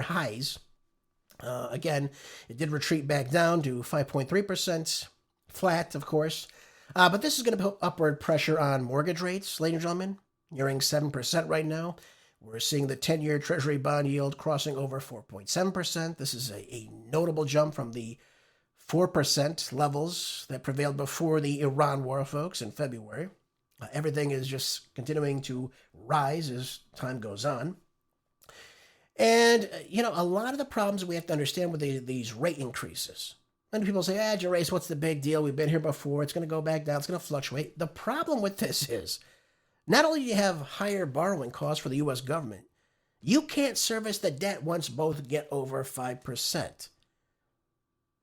highs. Again, it did retreat back down to 5.3%, flat, of course. But this is going to put upward pressure on mortgage rates, ladies and gentlemen, nearing 7% right now. We're seeing the 10-year Treasury bond yield crossing over 4.7%. This is a notable jump from the 4% levels that prevailed before the Iran war, folks, in February. Everything is just continuing to rise as time goes on. And, a lot of the problems we have to understand with these rate increases. Many people say, Jerace, what's the big deal? We've been here before. It's going to go back down. It's going to fluctuate. The problem with this is, not only do you have higher borrowing costs for the U.S. government, you can't service the debt once both get over 5%.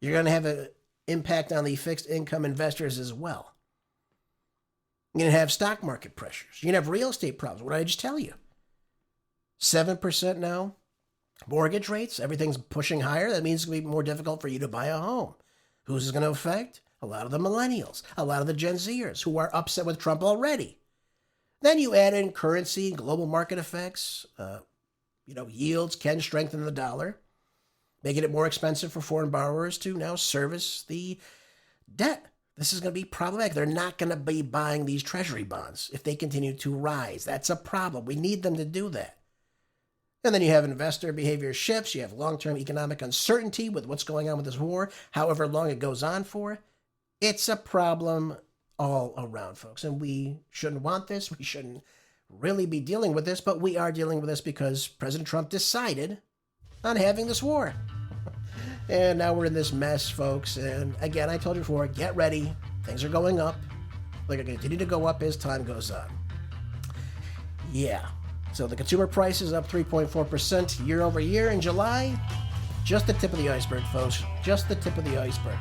You're going to have an impact on the fixed income investors as well. You're going to have stock market pressures. You're going to have real estate problems. What did I just tell you? 7% now. Mortgage rates, everything's pushing higher. That means it's going to be more difficult for you to buy a home. Who's this going to affect? A lot of the millennials, a lot of the Gen Zers who are upset with Trump already. Then you add in currency, global market effects. Yields can strengthen the dollar, making it more expensive for foreign borrowers to now service the debt. This is going to be problematic. They're not going to be buying these Treasury bonds if they continue to rise. That's a problem. We need them to do that. And then you have investor behavior shifts. You have long-term economic uncertainty with what's going on with this war, however long it goes on for. It's a problem all around, folks. And we shouldn't want this. We shouldn't really be dealing with this, but we are dealing with this because President Trump decided on having this war. And now we're in this mess, folks. And again, I told you before, get ready. Things are going up. They're going to continue to go up as time goes on. Yeah. So the consumer price is up 3.4% year over year in July. Just the tip of the iceberg, folks. Just the tip of the iceberg.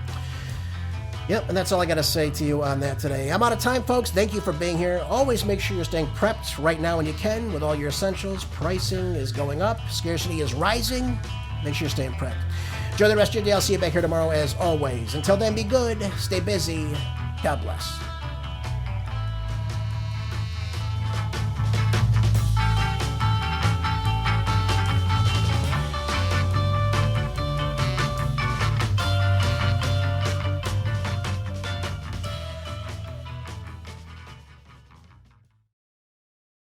Yep, and that's all I got to say to you on that today. I'm out of time, folks. Thank you for being here. Always make sure you're staying prepped right now when you can with all your essentials. Pricing is going up. Scarcity is rising. Make sure you're staying prepped. Enjoy the rest of your day. I'll see you back here tomorrow as always. Until then, be good, stay busy. God bless.